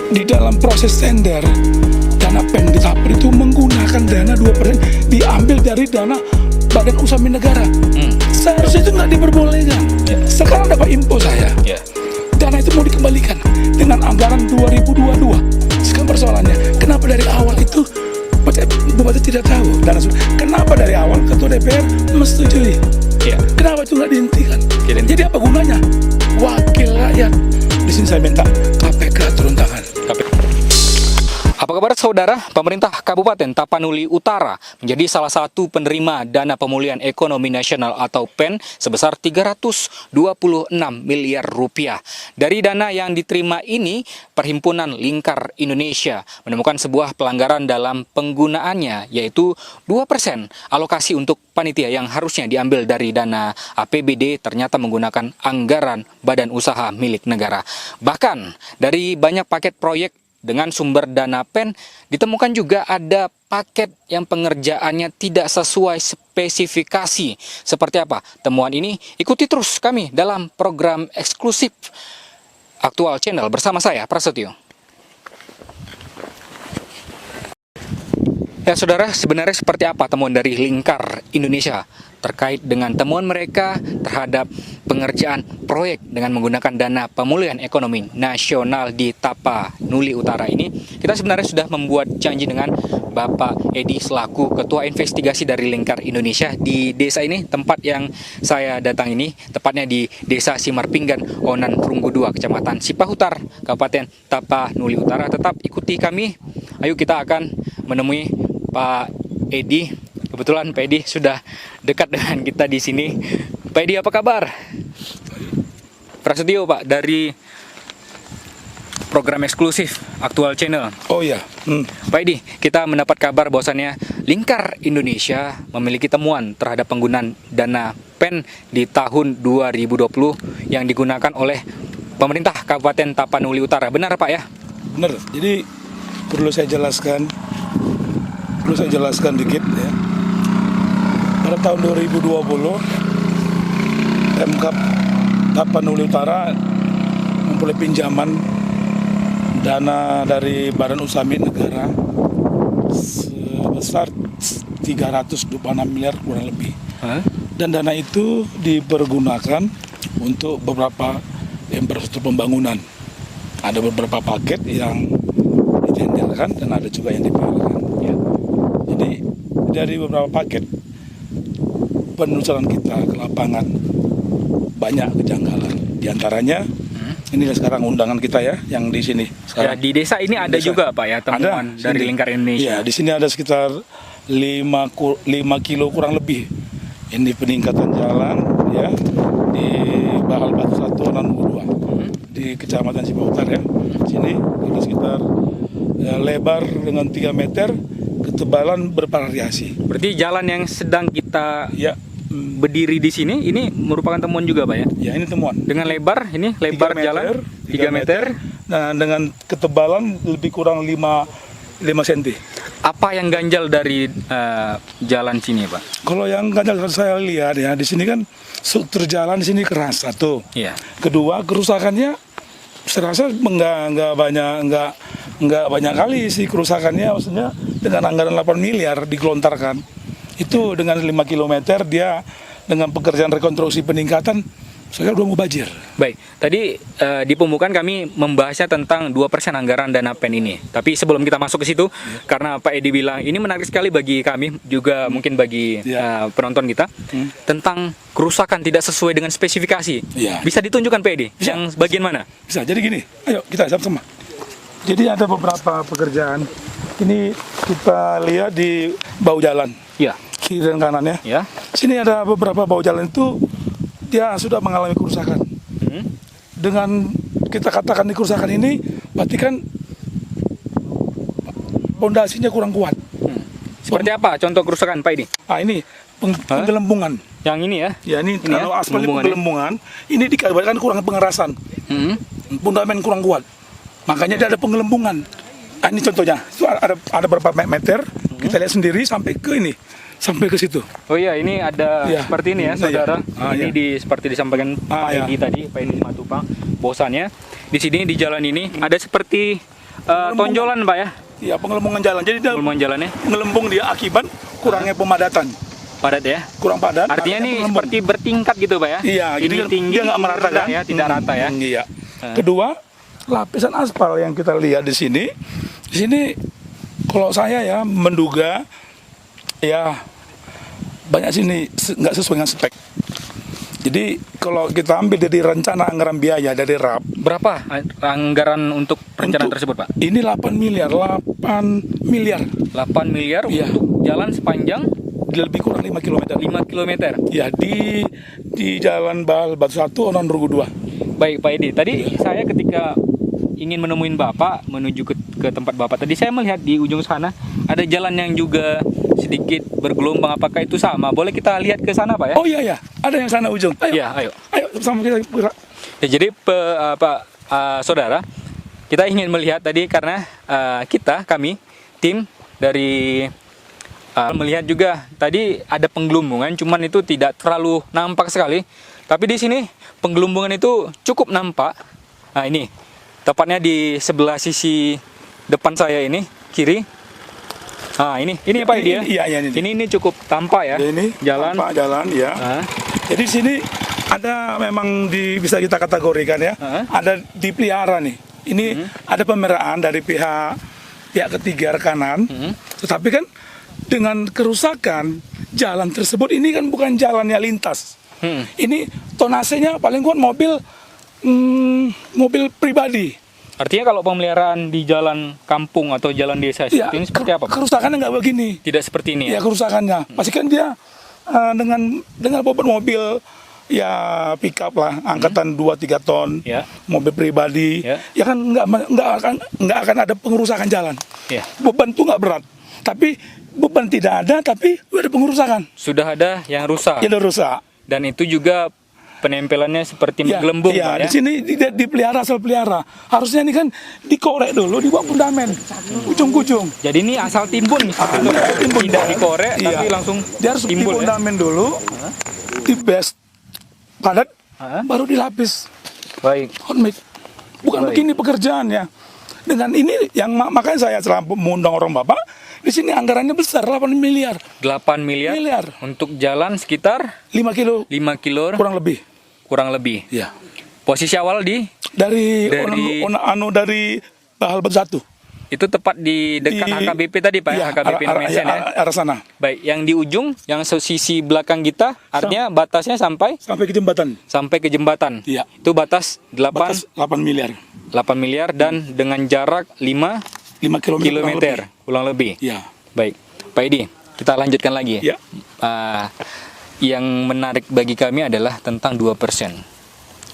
di dalam proses tender dana PEN di tahap itu menggunakan dana 2% diambil dari dana badan usaha milik negara. Seharusnya itu nggak diperbolehkan. Sekarang dapat info saya, dana itu mau dikembalikan dengan anggaran 2022. Sekarang persoalannya, kenapa dari awal itu Bupati tidak tahu? Dan kenapa dari awal Ketua DPR menyetujui? Kenapa itu nggak dihentikan? Jadi apa gunanya? Wakil rakyat. Di sini saya minta KPK turun tangan. Apa kabar saudara? Pemerintah Kabupaten Tapanuli Utara menjadi salah satu penerima Dana Pemulihan Ekonomi Nasional atau PEN sebesar 326 miliar rupiah. Dari dana yang diterima ini, Perhimpunan Lingkar Indonesia menemukan sebuah pelanggaran dalam penggunaannya, yaitu 2% alokasi untuk panitia yang harusnya diambil dari dana APBD ternyata menggunakan anggaran badan usaha milik negara. Bahkan dari banyak paket proyek dengan sumber dana PEN, ditemukan juga ada paket yang pengerjaannya tidak sesuai spesifikasi. Seperti apa temuan ini? Ikuti terus kami dalam program eksklusif Aktual Channel bersama saya, Prasetyo. Ya saudara, sebenarnya seperti apa temuan dari Lingkar Indonesia terkait dengan temuan mereka terhadap pengerjaan proyek dengan menggunakan dana pemulihan ekonomi nasional di Tapanuli Utara ini? Kita sebenarnya sudah membuat janji dengan Bapak Edi selaku Ketua Investigasi dari Lingkar Indonesia di desa ini, tempat yang saya datang ini, tepatnya di Desa Simarpinggan, Onan Perunggu 2, Kecamatan Sipahutar, Kabupaten Tapanuli Utara. Tetap ikuti kami. Ayo kita akan menemui Pak Edi. Kebetulan Pak Edi sudah dekat dengan kita di sini. Pak Edi, apa kabar? Prasetyo Pak, dari program eksklusif Aktual Channel. Oh iya. Pak Edi, kita mendapat kabar bahwasannya Lingkar Indonesia memiliki temuan terhadap penggunaan dana PEN di tahun 2020 yang digunakan oleh pemerintah Kabupaten Tapanuli Utara. Benar Pak ya? Benar. Jadi perlu saya jelaskan dikit ya. Pada tahun 2020 Pemkab Tapanuli Utara memperoleh pinjaman dana dari Badan Usaha Milik Negara sebesar 326 miliar kurang lebih. Dan dana itu dipergunakan untuk beberapa infrastruktur pembangunan. Ada beberapa paket yang ditenderkan dan ada juga yang dipamerkan. Jadi dari beberapa paket penelusuran kita ke lapangan banyak kejanggalan. Di antaranya ini sekarang undangan kita ya yang di sini. Ya, di desa ini ada juga Pak ya temuan dari Lingkar Indonesia. Ya, di sini ada sekitar 5 kilo kurang lebih. Ini peningkatan jalan ya di Bahal Batu 1 Onan 2 di Kecamatan Sipahutar ya. Sini ada sekitar lebar dengan 3 meter, ketebalan bervariasi. Berarti jalan yang sedang kita berdiri di sini ini merupakan temuan juga Pak ya? Ya, ini temuan. Dengan lebar, ini lebar 3 meter, jalan 3 meter. Nah, dengan ketebalan lebih kurang 5 cm. Apa yang ganjal dari jalan sini Pak? Kalau yang ganjal saya lihat ya, di sini kan struktur jalan di sini keras satu. Iya. Kedua, kerusakannya saya rasa nggak banyak kali sih kerusakannya, maksudnya dengan anggaran 8 miliar digelontarkan. Itu dengan 5 km dia dengan pekerjaan rekonstruksi peningkatan, saya udah mau banjir. Baik, tadi di pembukaan kami membahasnya tentang 2% anggaran dana PEN ini. Tapi sebelum kita masuk ke situ, karena Pak Edi bilang ini menarik sekali bagi kami, juga mungkin bagi penonton kita, tentang kerusakan tidak sesuai dengan spesifikasi. Bisa ditunjukkan Pak Edi? Bisa. Yang bagian mana? Bisa, jadi gini, ayo kita sama-sama. Jadi ada beberapa pekerjaan. Ini kita lihat di bahu jalan. Iya. Kiri dan kanannya. Ya. Sini ada beberapa bahu jalan itu dia sudah mengalami kerusakan. Dengan kita katakan di kerusakan ini, berarti kan pondasinya kurang kuat. Seperti apa contoh kerusakan Pak Edi? Ah, ini penggelembungan. Yang ini ya? Ya, ini kalau aspal penggelembungan, ini dikabarkan kurang pengerasan. Fundament kurang kuat. Makanya dia ada penggelembungan. Ah, ini contohnya. Ada berapa meter, kita lihat sendiri sampai ke ini. Sampai ke situ. Oh iya, ini ada seperti ini ya, saudara. Ini seperti disampaikan Pak Edi tadi, Pak Edi Matupang. Bosannya di sini di jalan ini ada seperti tonjolan Pak ya, Iya, pengelembungan jalan. Jadi dia pengumuman jalannya ngelembung dia akibat kurangnya pemadatan. padat ya. Kurang padat. Artinya akhirnya ini pengelembung. seperti bertingkat gitu Pak ya. Iya, ini jadi tinggi, dia nggak merata rendah kan? ya, tidak rata ya. Iya. Kedua, lapisan aspal yang kita lihat di sini kalau saya ya menduga ya banyak sini nggak sesuai dengan spek. Jadi kalau kita ambil dari rencana anggaran biaya dari RAP, Berapa anggaran untuk rencana tersebut Pak? ini 8 miliar. 8 miliar Iya. untuk jalan sepanjang Lebih kurang 5 km. 5 km. Ya, di Jalan Batu 1, Onon Rugu 2. Baik Pak Edi, tadi saya ketika ingin menemuin Bapak menuju ke tempat Bapak tadi, saya melihat di ujung sana ada jalan yang juga sedikit bergelombang. Apakah itu sama? Boleh kita lihat ke sana Pak ya? Oh iya, ada yang sana ujung. Ayo, Iya, ayo. ayo sama kita gerak. Ya, jadi saudara, kita ingin melihat tadi karena kami tim dari melihat juga tadi ada penggelembungan, cuman itu tidak terlalu nampak sekali. Tapi di sini penggelembungan itu cukup nampak. Nah ini tepatnya di sebelah sisi depan saya ini kiri. Nah ini Pak Edi ya. Iya, Ini cukup tampak ya. Ini Jalan. tampak jalan ya. Nah, Jadi di sini ada memang bisa kita kategorikan ya. Ada dipelihara nih. Ini ada pemeliharaan dari pihak ketiga rekanan. Tetapi kan dengan kerusakan jalan tersebut, ini kan bukan jalannya lintas. Ini tonasenya paling kuat mobil pribadi. artinya kalau pemeliharaan di jalan kampung atau jalan desa Ya, seperti ini seperti apa Pak? kerusakannya nggak begini. Tidak seperti ini Ya ya? kerusakannya. Pasti kan dia dengan bobot mobil ya pick up lah, angkatan 2-3 ton, Ya. mobil pribadi, Ya. ya kan nggak akan ada pengerusakan jalan. Ya. Beban tuh nggak berat, tapi beban tidak ada, tapi ada pengerusakan. Sudah ada yang rusak. Jadi rusak. Dan itu juga penempelannya seperti Ya, menggelembung ya, Pak ya? di sini dipelihara asal pelihara. Harusnya ini kan dikorek dulu, dibuat fundamen, ujung-ujung. Jadi ini asal timbun seperti itu, timbun. tidak dikorek Iya. tapi langsung Dia harus di timbul ya? fundamen dulu, di base padat, Hah? baru dilapis Baik. hot mix. Bukan Baik. begini pekerjaannya. Dengan ini yang makanya saya selalu mengundang orang Bapak, di sini anggarannya besar, 8 miliar. 8 miliar untuk jalan sekitar 5 kilo 5 kilo kurang lebih. kurang lebih. Ya. Posisi awal Dari Dari- Bahal Batu 1. itu tepat di dekat HKBP tadi Pak ya, HKBP Indonesia ya. arah sana. Baik, yang di ujung, yang sisi belakang kita, artinya batasnya sampai Sampai ke jembatan. ke jembatan. Iya. Itu batas 8 Batas 8 miliar. miliar dan dengan jarak 5 5 kilometer. kurang lebih. kilometer kurang lebih. Ya. Baik, Pak Edi, kita lanjutkan lagi. Ya. Yang menarik bagi kami adalah tentang 2%.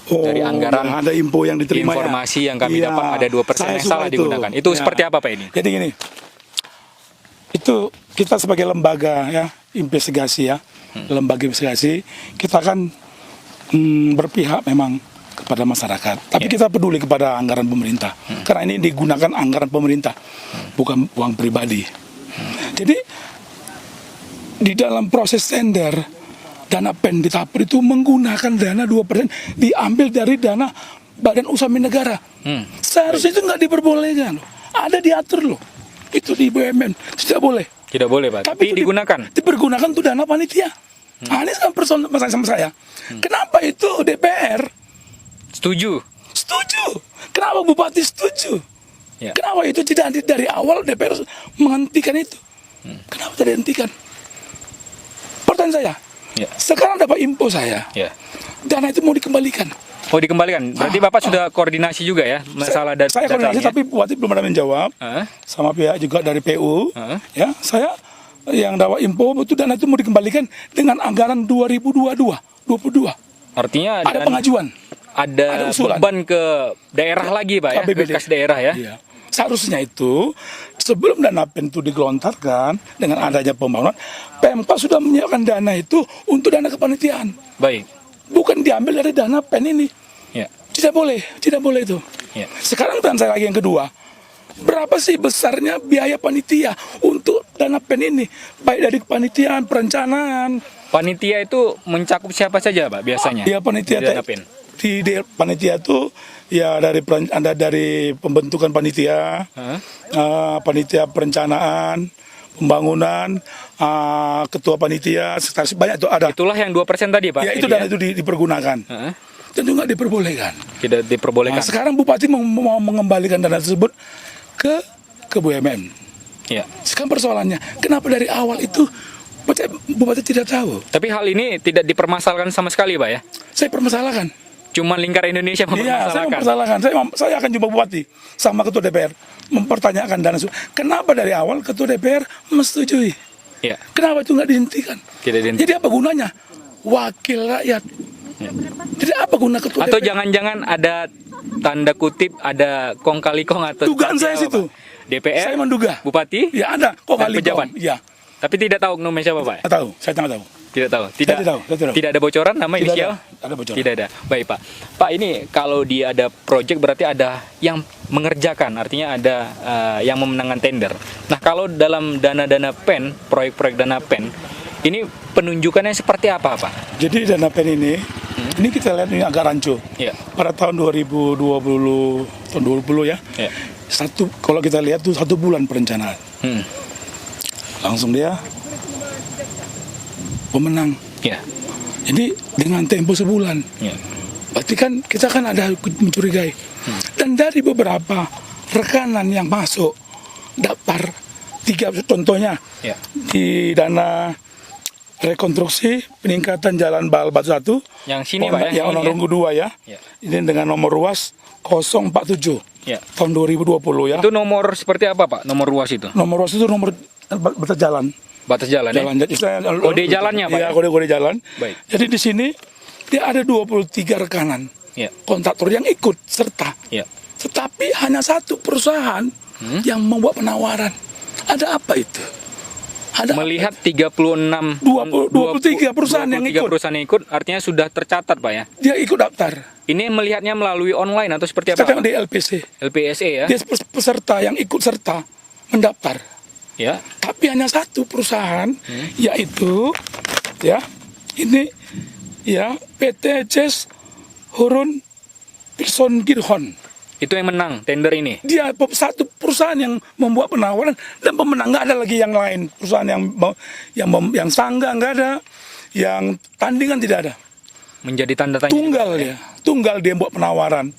Dari anggaran ya, ada info yang diterima ya. Informasi yang kami Iya, dapat ada 2% saya yang suka salah digunakan. Itu Ya. seperti apa Pak Edi? Jadi gini, itu kita sebagai lembaga ya investigasi ya, lembaga investigasi kita kan berpihak memang kepada masyarakat, tapi kita peduli kepada anggaran pemerintah karena ini digunakan anggaran pemerintah, bukan uang pribadi. Jadi di dalam proses tender dana PEN di Tapur itu menggunakan dana 2% diambil dari dana Badan Usaha Milik Negara. Seharusnya itu nggak diperbolehkan. Ada diatur loh. Itu di BUMN tidak boleh. Tidak boleh Pak, tapi itu digunakan. Dipergunakan tuh dana panitia. Nah, ini masalah sama saya. Kenapa itu DPR Setuju. setuju? Kenapa Bupati setuju? Ya. Kenapa itu tidak dari awal DPR menghentikan itu? Kenapa tidak dihentikan? Pertanyaan saya. Ya. Sekarang dapat info saya, Ya. dana itu mau dikembalikan. Oh, dikembalikan. Berarti Bapak sudah koordinasi juga ya masalah Saya koordinasi datanya? tapi Bupati belum ada menjawab. Hah? Sama pihak juga dari PU. Hah? Ya, saya yang dapat info itu dana itu mau dikembalikan dengan anggaran 2022. Artinya Ada pengajuan. ada usulan. beban ke daerah lagi Pak ya, ke KPBD. kas daerah ya. Iya. Seharusnya itu sebelum dana PEN itu digelontarkan dengan adanya pembangunan, Pemkab sudah menyiapkan dana itu untuk dana kepanitiaan. Baik. Bukan diambil dari dana PEN ini. Ya. Tidak boleh itu. Ya. Sekarang pertanyaan saya lagi yang kedua. Berapa sih besarnya biaya panitia untuk dana PEN ini? Baik dari kepanitiaan, perencanaan. Panitia itu mencakup siapa saja Pak biasanya? Ya panitia Di dana PEN. di panitia itu ya dari pembentukan panitia, panitia perencanaan, pembangunan, ketua panitia, sekretaris, banyak itu ada. Itulah yang 2% tadi Pak? Ya itu dana itu dipergunakan. Tentu nggak diperbolehkan. Tidak diperbolehkan. Nah, sekarang Bupati mau mengembalikan dana tersebut ke BUMN. Ya. Sekarang persoalannya, kenapa dari awal itu Bupati tidak tahu? Tapi hal ini tidak dipermasalahkan sama sekali Pak ya? Saya permasalahkan. Cuman Lingkar Indonesia Iya, saya mempermasalahkan. mempermasalahkan. Saya akan jumpa Bupati sama Ketua DPR mempertanyakan dana. Kenapa dari awal Ketua DPR menyetujui? Ya. Kenapa itu nggak dihentikan? Tidak dihentikan. Jadi apa gunanya? Wakil rakyat. Ya. Jadi apa guna Ketua Atau DPR? jangan-jangan ada tanda kutip ada kong kali kong atau Dugaan saya seperti apa, situ. Pak? DPR, Saya menduga. Bupati, Ya ada. Kok dan kali pejabat. Iya. Tapi tidak tahu oknumnya siapa Pak? Nggak tahu. Saya tidak tahu. Tidak tahu. Saya tidak tahu. Tidak ada bocoran nama Tidak inisial? ada bocoran. Tidak ada. Baik Pak. Pak ini kalau dia ada project berarti ada yang mengerjakan, artinya ada yang memenangkan tender. Nah kalau dalam dana-dana PEN, proyek-proyek dana PEN, ini penunjukannya seperti apa Pak? Jadi dana PEN ini kita lihat ini agak rancu. Ya. Pada tahun 2020, tahun 20 ya. Ya. Kalau kita lihat tuh 1 bulan perencanaan. Langsung dia pemenang. Ya. Jadi dengan tempo sebulan. Ya. Berarti kan kita kan ada mencurigai. Dan dari beberapa rekanan yang masuk daftar 3 contohnya Ya. di dana rekonstruksi peningkatan jalan Baal Batu 1 Yang sini Pak ya? yang Ini, nomor 2 ya. Ya. Ini dengan nomor ruas 047 Ya. tahun 2020 ya. Itu nomor seperti apa Pak? Nomor ruas itu? Nomor ruas itu nomor batas jalan. Batas jalan, Jalan. ya? Kode jalannya, Pak, Iya, ya? kode jalan. Baik. Jadi di sini dia ada 23 rekanan Ya. kontraktor yang ikut serta. Ya. Tetapi hanya satu perusahaan yang membuat penawaran. Ada apa itu? Ada Melihat 36 23 perusahaan yang 23 ikut. perusahaan yang ikut artinya sudah tercatat Pak ya. Dia ikut daftar. Ini melihatnya melalui online atau seperti apa? Kita Pak? di LPC. LPSE ya. Dia peserta yang ikut serta mendaftar. Ya. Tapi hanya satu perusahaan yaitu ya ini ya PT Ches Hurun Pilson Girhon. Itu yang menang tender ini. Dia satu perusahaan yang membuat penawaran dan pemenang, nggak ada lagi yang lain. Perusahaan yang sangga nggak ada, yang tandingan tidak ada. Menjadi tanda tanya. Tunggal dia buat penawaran.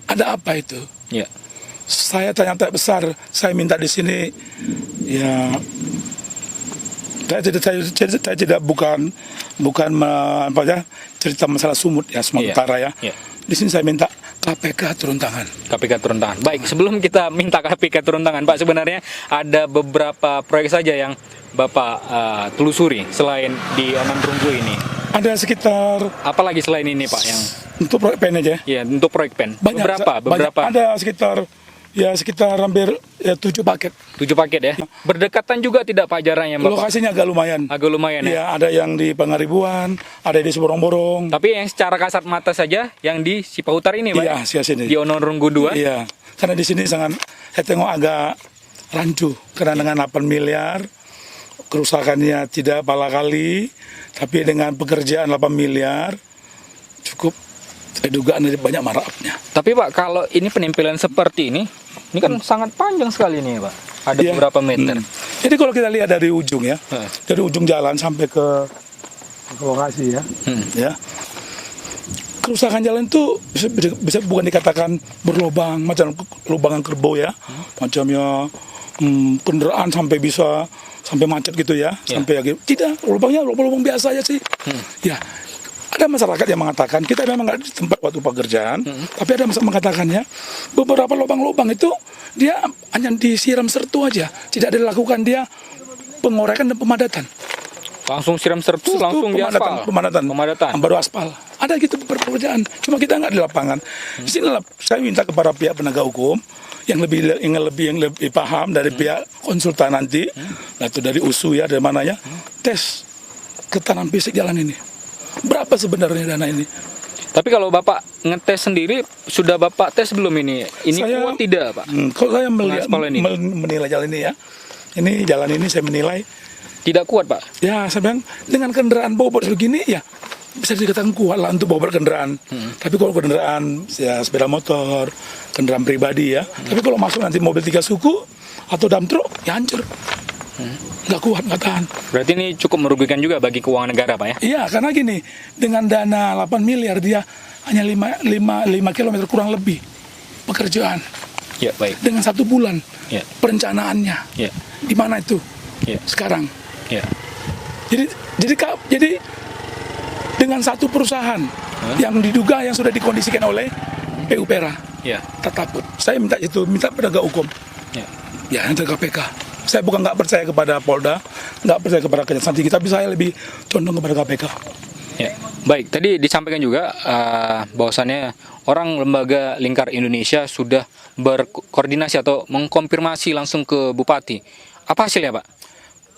Ada apa itu? Ya. Saya tanya besar, saya minta di sini ya saya tidak bukan apa ya, cerita masalah sumut ya Sumatera Iya. Utara ya. Iya. Di sini saya minta KPK turun tangan. KPK turun tangan. Baik, sebelum kita minta KPK turun tangan, Pak, sebenarnya ada beberapa proyek saja yang Bapak telusuri selain di Ononrunggu ini. Ada sekitar Apalagi selain ini, Pak, yang untuk proyek PEN aja. ya untuk proyek PEN. Banyak, Beberapa. Ada sekitar hampir 7 paket. 7 paket ya. Berdekatan juga tidak Pak jaraknya, Bapak? Lokasinya agak lumayan. Agak lumayan ya. Ya, ada yang di Pangaribuan, ada di Seborong-borong. Tapi yang secara kasat mata saja yang di Cipahutar ini, Pak. Iya, sini. Di Ononrunggu 2. Iya, karena di sini saya tengok agak rancu karena dengan 8 miliar kerusakannya tidak pala kali, tapi dengan pekerjaan 8 miliar cukup dugaan banyak marapnya. Tapi Pak, kalau ini penimpilan seperti ini kan sangat panjang sekali nih Pak. Ada Iya. beberapa meter. Jadi kalau kita lihat dari ujung ya, Hmm. dari ujung jalan sampai ke lokasi ya, ya. Kerusakan jalan itu bisa bukan dikatakan berlubang macam lubangan kerbau ya, macamnya kendaraan sampai macet gitu ya, sampai tidak, lubangnya lubang biasa aja sih. Ya, ada masyarakat yang mengatakan kita memang nggak di tempat waktu pekerjaan, tapi ada masyarakat mengatakannya beberapa lubang-lubang itu dia hanya disiram sertu aja, tidak dilakukan dia pengorekan dan pemadatan. Langsung siram sertu, langsung di aspal. Pemadatan. Baru aspal. Ada gitu pekerjaan. Cuma kita nggak di lapangan. Di sini saya minta kepada pihak penegak hukum yang lebih paham dari pihak konsultan nanti, atau dari USU ya, dari mana ya, tes ketahanan fisik jalan ini. Berapa sebenarnya dana ini? Tapi kalau Bapak ngetes sendiri, sudah Bapak tes belum ini? Ini kuat tidak, Pak? Kalau saya menilai jalan ini ya, ini jalan ini saya menilai tidak kuat, Pak. ya, saya bilang dengan kendaraan bobot begini ya bisa dikatakan kuat lah untuk bawa kendaraan. Tapi kalau kendaraan ya sepeda motor, kendaraan pribadi ya. Tapi kalau masuk nanti mobil 3 suku atau dump truck, ya hancur. Nggak kuat, nggak tahan. Berarti ini cukup merugikan juga bagi keuangan negara, Pak ya? Iya, karena gini, dengan dana 8 miliar dia hanya 5 kilometer kurang lebih pekerjaan. Ya, baik. Dengan 1 bulan Ya. perencanaannya. Ya. Di mana itu? Ya. Sekarang. Ya. Jadi dengan satu perusahaan yang diduga yang sudah dikondisikan oleh PUPera, Ya. takut. Saya minta penegak hukum. Ya. Ya, yang KPK. Saya bukan nggak percaya kepada Polda, nggak percaya kepada Kejaksaan Tinggi, tapi saya lebih condong kepada KPK. Ya, baik. Tadi disampaikan juga bahwasannya orang lembaga Lingkar Indonesia sudah berkoordinasi atau mengkonfirmasi langsung ke Bupati. Apa hasilnya, Pak?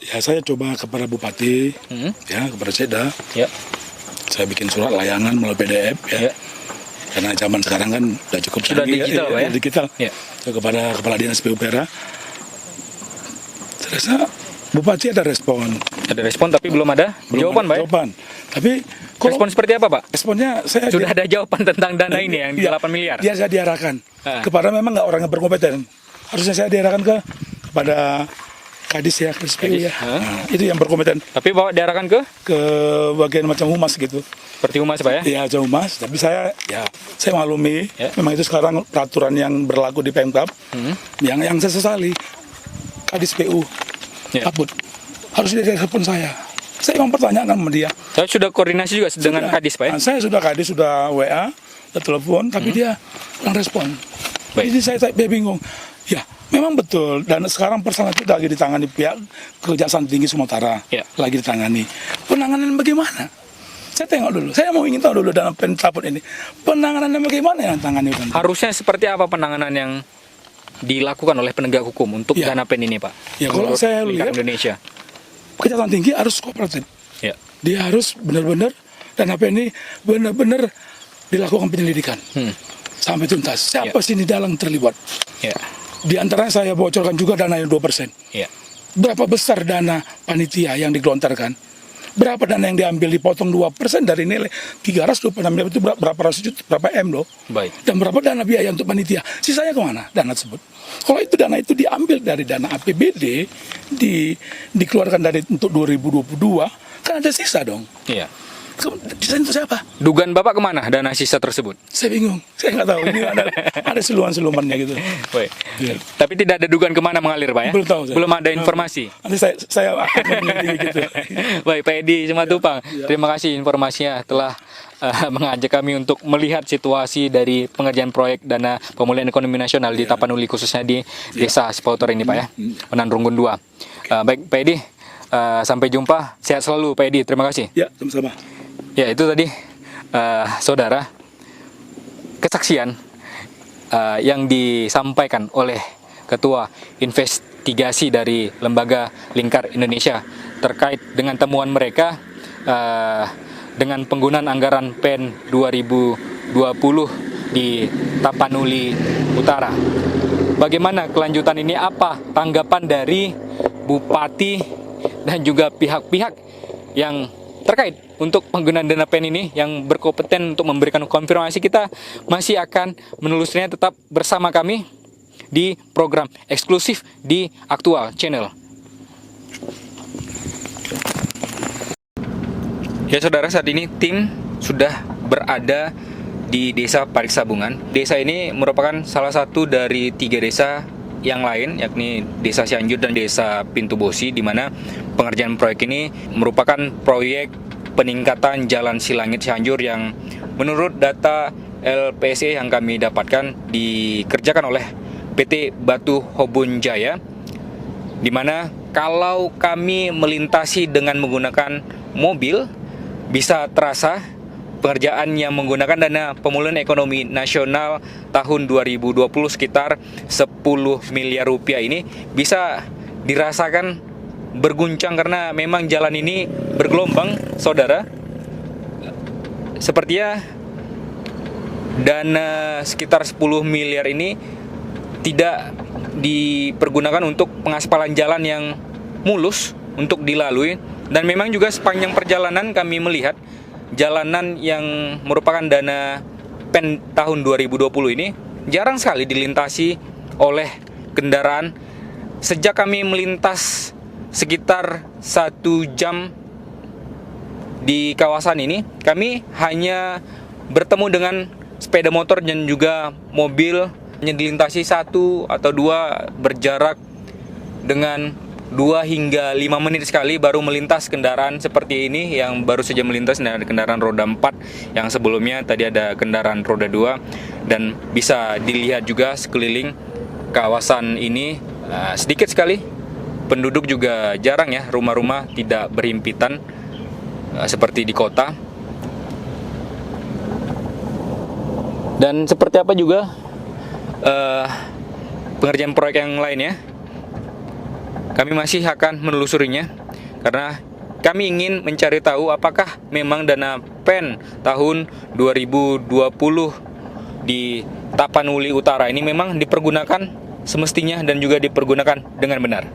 Ya, saya coba kepada Bupati, ya kepada Seda. Ya. Saya bikin surat layangan melalui PDF, ya. Ya. Karena zaman sekarang kan udah cukup Sudah canggih, digital, Pak ya? digital. Ya. Kepada Kepala Dinas PUPera. Terasa Bupati ada respon. Ada respon tapi belum ada jawaban, Pak. Ya? Jawaban. Tapi kalau Respon seperti apa, Pak? responnya saya Sudah ada jawaban tentang dana ini yang Iya, 8 miliar. Dia saya diarahkan Ah. kepada memang nggak orang yang berkompeten. Harusnya saya diarahkan kepada Kadis ya, Kadis PU ya. Ah. Nah, itu yang berkompeten Tapi Bapak diarahkan ke bagian macam humas gitu. seperti humas, Pak ya? Iya, macam humas. Tapi saya maklumi. Ya. Memang itu sekarang peraturan yang berlaku di Pemkab. Yang saya sesali Kadis PU Ya. kabut. Harus dia telepon saya. Saya mempertanyakan sama dia. Saya sudah koordinasi juga dengan Sudah. Kadis, Pak ya? Nah, saya sudah Kadis, sudah WA, sudah telepon, tapi dia kurang respon. Baik. Jadi saya bingung. Ya, memang betul. Dan sekarang persoalan itu lagi ditangani pihak Kejaksaan Tinggi Sumatera. Ya. Lagi ditangani. Penanganan bagaimana? Saya tengok dulu. Saya mau ingin tahu dulu dalam pentaput ini. Penanganannya bagaimana yang tangani? Harusnya seperti apa penanganan yang dilakukan oleh penegak hukum untuk Ya. dana PEN ini, Pak? Ya, kalau Menurut saya Lingkar lihat- Indonesia. Kejaksaan Tinggi harus kooperatif. Ya. Dia harus benar-benar dan apa ini benar-benar dilakukan penyelidikan sampai tuntas. Siapa sih di dalam terlibat? Ya. Di antaranya saya bocorkan juga dana yang 2%. Ya. Berapa besar dana panitia yang digelontarkan? Berapa dana yang diambil dipotong 2% dari nilai 326 miliar itu berapa ratus juta, berapa M loh? Baik. Dan berapa dana biaya untuk panitia? Sisanya kemana dana tersebut? Kalau itu dana itu diambil dari dana APBD, dikeluarkan dari untuk 2022, kan ada sisa dong. Iya. Sisa itu siapa? Dugaan Bapak kemana dana sisa tersebut? Saya bingung, saya nggak tahu. Ini ada seluman-selumannya gitu. Baik. Ya. Tapi tidak ada dugaan kemana mengalir, Pak ya? Belum tahu saya. Belum ada informasi. Nanti saya akan menyelidiki gitu. Baik, Pak Edi Simatupang, terima kasih informasinya telah mengajak kami untuk melihat situasi dari pengerjaan proyek dana pemulihan ekonomi nasional di Tapanuli, khususnya di Desa Sipautor ini, Pak ya, Menanrunggun 2. Baik, Pak Edi, sampai jumpa, sehat selalu, Pak Edi, terima kasih. Ya, sama-sama. Ya, itu tadi saudara kesaksian yang disampaikan oleh Ketua Investigasi dari Lembaga Lingkar Indonesia terkait dengan temuan mereka dengan penggunaan anggaran PEN 2020 di Tapanuli Utara. Bagaimana kelanjutan ini? Apa tanggapan dari Bupati dan juga pihak-pihak yang terkait untuk penggunaan dana PEN ini yang berkompeten untuk memberikan konfirmasi? Kita masih akan menelusurinya. Tetap bersama kami di program eksklusif di Aktual Channel. Ya saudara, saat ini tim sudah berada di Desa Pariksabungan. Desa ini merupakan salah satu dari 3 desa yang lain, yakni Desa Cianjur dan Desa Pintu Bosi, di mana pengerjaan proyek ini merupakan proyek peningkatan Jalan Silangit Cianjur yang menurut data LPSE yang kami dapatkan dikerjakan oleh PT Batu Hobun Jaya, di mana kalau kami melintasi dengan menggunakan mobil bisa terasa pengerjaan yang menggunakan dana pemulihan ekonomi nasional tahun 2020 sekitar 10 miliar rupiah ini bisa dirasakan berguncang karena memang jalan ini bergelombang, saudara. Sepertinya dana sekitar 10 miliar ini tidak dipergunakan untuk pengaspalan jalan yang mulus untuk dilalui. Dan memang juga sepanjang perjalanan kami melihat jalanan yang merupakan dana PEN tahun 2020 ini jarang sekali dilintasi oleh kendaraan. Sejak kami melintas sekitar 1 jam di kawasan ini, kami hanya bertemu dengan sepeda motor dan juga mobil hanya dilintasi 1 atau 2 berjarak dengan 2 hingga 5 menit sekali baru melintas kendaraan seperti ini yang baru saja melintas, dan ada kendaraan roda 4 yang sebelumnya tadi ada kendaraan roda 2. Dan bisa dilihat juga sekeliling kawasan ini sedikit sekali penduduk, juga jarang ya, rumah-rumah tidak berhimpitan seperti di kota. Dan seperti apa juga pengerjaan proyek yang lainnya, kami masih akan menelusurinya karena kami ingin mencari tahu apakah memang dana PEN tahun 2020 di Tapanuli Utara ini memang dipergunakan semestinya dan juga dipergunakan dengan benar.